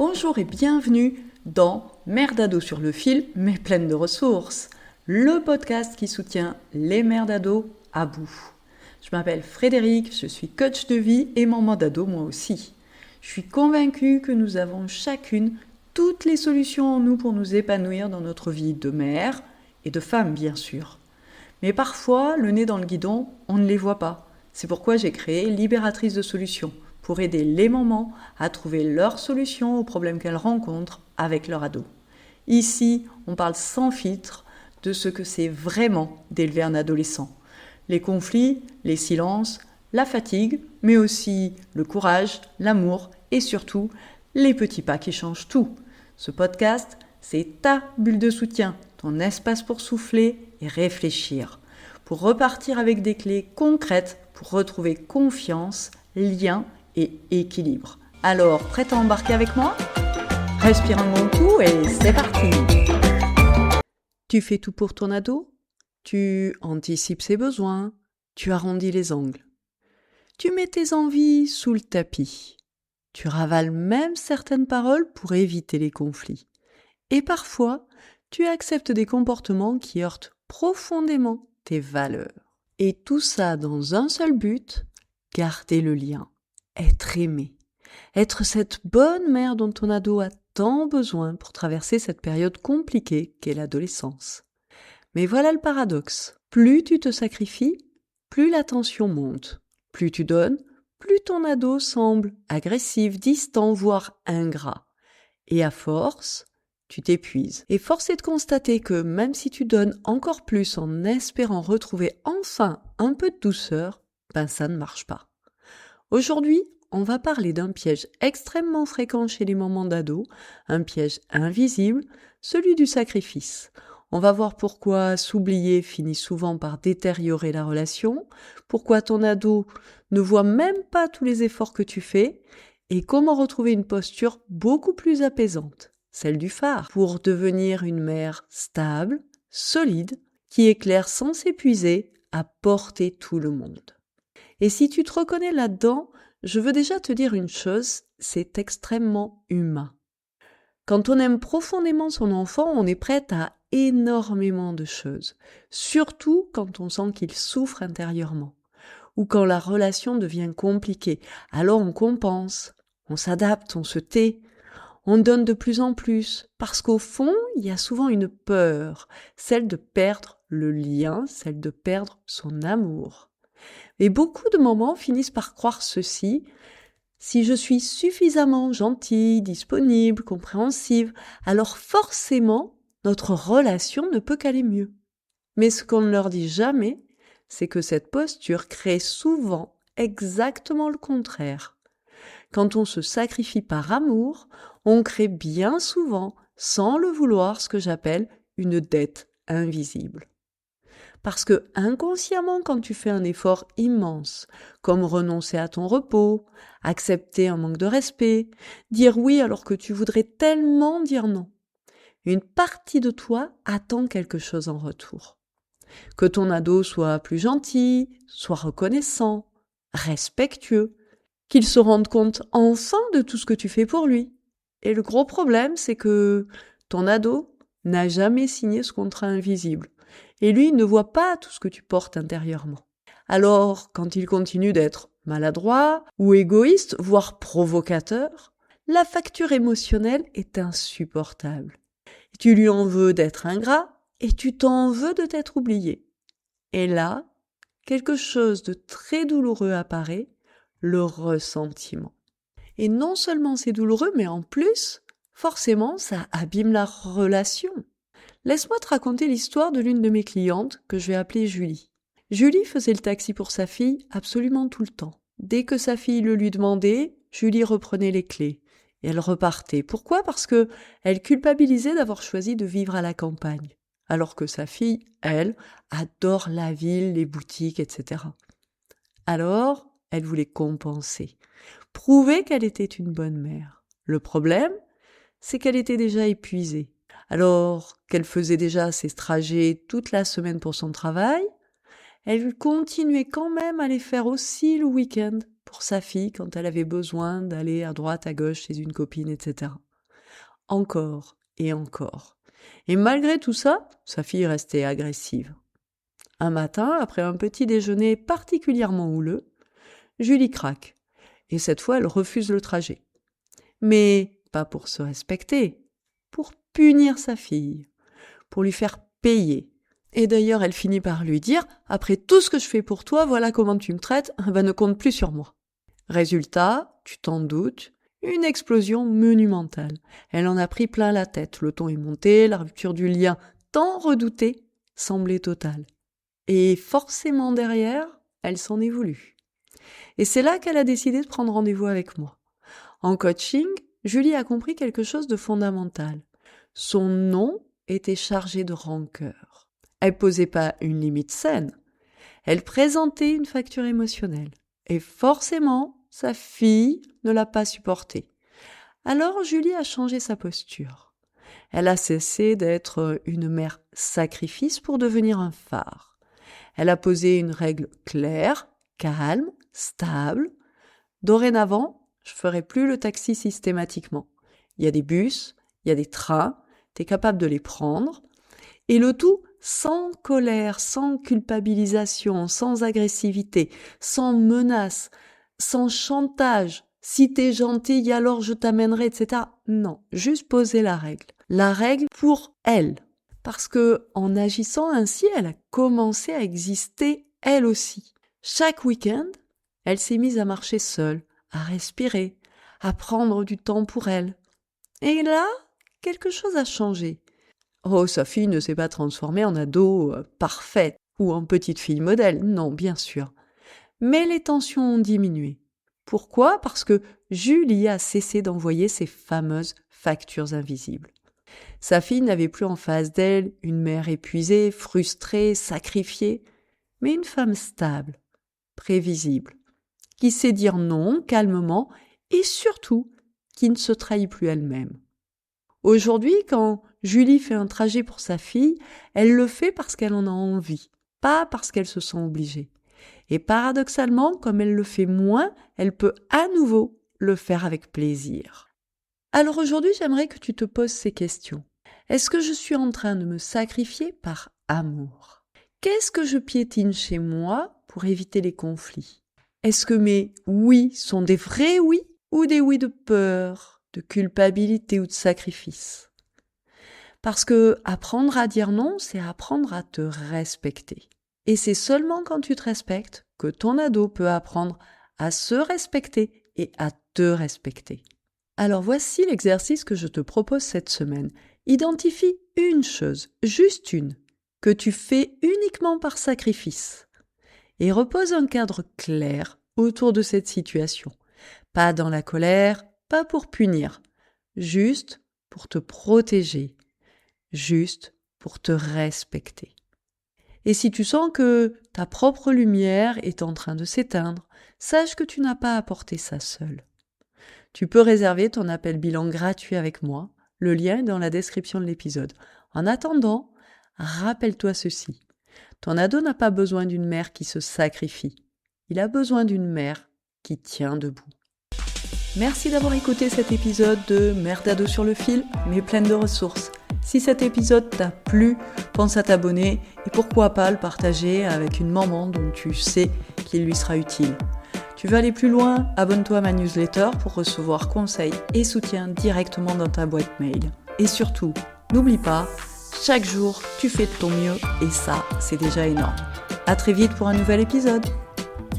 Bonjour et bienvenue dans Mère d'ado sur le fil, mais pleine de ressources, le podcast qui soutient les mères d'ado à bout. Je m'appelle Frédéric, je suis coach de vie et maman d'ado moi aussi. Je suis convaincue que nous avons chacune toutes les solutions en nous pour nous épanouir dans notre vie de mère et de femme bien sûr. Mais parfois, le nez dans le guidon, on ne les voit pas. C'est pourquoi j'ai créé Libératrice de solutions, pour aider les mamans à trouver leurs solutions aux problèmes qu'elles rencontrent avec leur ado. Ici, on parle sans filtre de ce que c'est vraiment d'élever un adolescent. Les conflits, les silences, la fatigue, mais aussi le courage, l'amour et surtout les petits pas qui changent tout. Ce podcast, c'est ta bulle de soutien, ton espace pour souffler et réfléchir, pour repartir avec des clés concrètes pour retrouver confiance, lien et équilibre. Alors, prête à embarquer avec moi ? Respire un bon coup et c'est parti ! Tu fais tout pour ton ado ? Tu anticipes ses besoins ? Tu arrondis les angles ? Tu mets tes envies sous le tapis ? Tu ravales même certaines paroles pour éviter les conflits ? Et parfois, tu acceptes des comportements qui heurtent profondément tes valeurs. Et tout ça dans un seul but, garder le lien. Être aimé, être cette bonne mère dont ton ado a tant besoin pour traverser cette période compliquée qu'est l'adolescence. Mais voilà le paradoxe. Plus tu te sacrifies, plus la tension monte. Plus tu donnes, plus ton ado semble agressif, distant, voire ingrat. Et à force, tu t'épuises. Et force est de constater que même si tu donnes encore plus en espérant retrouver enfin un peu de douceur, ça ne marche pas. Aujourd'hui, on va parler d'un piège extrêmement fréquent chez les mamans d'ados, un piège invisible, celui du sacrifice. On va voir pourquoi s'oublier finit souvent par détériorer la relation, pourquoi ton ado ne voit même pas tous les efforts que tu fais, et comment retrouver une posture beaucoup plus apaisante, celle du phare, pour devenir une mère stable, solide, qui éclaire sans s'épuiser à porter tout le monde. Et si tu te reconnais là-dedans, je veux déjà te dire une chose, c'est extrêmement humain. Quand on aime profondément son enfant, on est prête à énormément de choses, surtout quand on sent qu'il souffre intérieurement, ou quand la relation devient compliquée. Alors on compense, on s'adapte, on se tait, on donne de plus en plus, parce qu'au fond, il y a souvent une peur, celle de perdre le lien, celle de perdre son amour. Et beaucoup de mamans finissent par croire ceci: si je suis suffisamment gentille, disponible, compréhensive, alors forcément, notre relation ne peut qu'aller mieux. Mais ce qu'on ne leur dit jamais, c'est que cette posture crée souvent exactement le contraire. Quand on se sacrifie par amour, on crée bien souvent, sans le vouloir, ce que j'appelle une dette invisible. Parce que inconsciemment, quand tu fais un effort immense, comme renoncer à ton repos, accepter un manque de respect, dire oui alors que tu voudrais tellement dire non, une partie de toi attend quelque chose en retour. Que ton ado soit plus gentil, soit reconnaissant, respectueux, qu'il se rende compte enfin de tout ce que tu fais pour lui. Et le gros problème, c'est que ton ado n'a jamais signé ce contrat invisible. Et lui, il ne voit pas tout ce que tu portes intérieurement. Alors, quand il continue d'être maladroit ou égoïste, voire provocateur, la facture émotionnelle est insupportable. Tu lui en veux d'être ingrat et tu t'en veux de t'être oublié. Et là, quelque chose de très douloureux apparaît, le ressentiment. Et non seulement c'est douloureux, mais en plus, forcément, ça abîme la relation. Laisse-moi te raconter l'histoire de l'une de mes clientes que je vais appeler Julie. Julie faisait le taxi pour sa fille absolument tout le temps. Dès que sa fille le lui demandait, Julie reprenait les clés et elle repartait. Pourquoi ? Parce que elle culpabilisait d'avoir choisi de vivre à la campagne, alors que sa fille, elle, adore la ville, les boutiques, etc. Alors, elle voulait compenser, prouver qu'elle était une bonne mère. Le problème, c'est qu'elle était déjà épuisée. Alors qu'elle faisait déjà ses trajets toute la semaine pour son travail, elle continuait quand même à les faire aussi le week-end pour sa fille quand elle avait besoin d'aller à droite, à gauche chez une copine, etc. encore et encore. Et malgré tout ça, sa fille restait agressive. Un matin, après un petit déjeuner particulièrement houleux, Julie craque. Et cette fois, elle refuse le trajet. Mais pas pour se respecter, pour punir sa fille, pour lui faire payer. Et d'ailleurs, elle finit par lui dire « Après tout ce que je fais pour toi, voilà comment tu me traites, ne compte plus sur moi. » Résultat, tu t'en doutes, une explosion monumentale. Elle en a pris plein la tête, le ton est monté, la rupture du lien tant redoutée semblait totale. Et forcément derrière, elle s'en est voulu. Et c'est là qu'elle a décidé de prendre rendez-vous avec moi. En coaching, Julie a compris quelque chose de fondamental. Son nom était chargé de rancœur. Elle posait pas une limite saine. Elle présentait une facture émotionnelle. Et forcément, sa fille ne l'a pas supportée. Alors Julie a changé sa posture. Elle a cessé d'être une mère sacrifice pour devenir un phare. Elle a posé une règle claire, calme, stable. Dorénavant, je ferai plus le taxi systématiquement. Il y a des bus, il y a des trains, tu es capable de les prendre. Et le tout sans colère, sans culpabilisation, sans agressivité, sans menace, sans chantage. Si t'es gentil, alors je t'amènerai, etc. Non, juste poser la règle. La règle pour elle. Parce que en agissant ainsi, elle a commencé à exister elle aussi. Chaque week-end, elle s'est mise à marcher seule, à respirer, à prendre du temps pour elle. Et là, quelque chose a changé. Oh, sa fille ne s'est pas transformée en ado parfaite ou en petite fille modèle, non, bien sûr. Mais les tensions ont diminué. Pourquoi ? Parce que Julie a cessé d'envoyer ces fameuses factures invisibles. Sa fille n'avait plus en face d'elle une mère épuisée, frustrée, sacrifiée, mais une femme stable, prévisible, qui sait dire non calmement et surtout qui ne se trahit plus elle-même. Aujourd'hui, quand Julie fait un trajet pour sa fille, elle le fait parce qu'elle en a envie, pas parce qu'elle se sent obligée. Et paradoxalement, comme elle le fait moins, elle peut à nouveau le faire avec plaisir. Alors aujourd'hui, j'aimerais que tu te poses ces questions. Est-ce que je suis en train de me sacrifier par amour ? Qu'est-ce que je piétine chez moi pour éviter les conflits ? Est-ce que mes oui sont des vrais oui ou des oui de peur, de culpabilité ou de sacrifice ? Parce que apprendre à dire non, c'est apprendre à te respecter. Et c'est seulement quand tu te respectes que ton ado peut apprendre à se respecter et à te respecter. Alors voici l'exercice que je te propose cette semaine. Identifie une chose, juste une, que tu fais uniquement par sacrifice. Et repose un cadre clair autour de cette situation. Pas dans la colère, pas pour punir, juste pour te protéger, juste pour te respecter. Et si tu sens que ta propre lumière est en train de s'éteindre, sache que tu n'as pas à porter ça seul. Tu peux réserver ton appel bilan gratuit avec moi. Le lien est dans la description de l'épisode. En attendant, rappelle-toi ceci. Ton ado n'a pas besoin d'une mère qui se sacrifie. Il a besoin d'une mère qui tient debout. Merci d'avoir écouté cet épisode de Mère d'ado sur le fil, mais pleine de ressources. Si cet épisode t'a plu, pense à t'abonner et pourquoi pas le partager avec une maman dont tu sais qu'il lui sera utile. Tu veux aller plus loin ? Abonne-toi à ma newsletter pour recevoir conseils et soutien directement dans ta boîte mail. Et surtout, n'oublie pas, chaque jour, tu fais de ton mieux et ça, c'est déjà énorme. À très vite pour un nouvel épisode.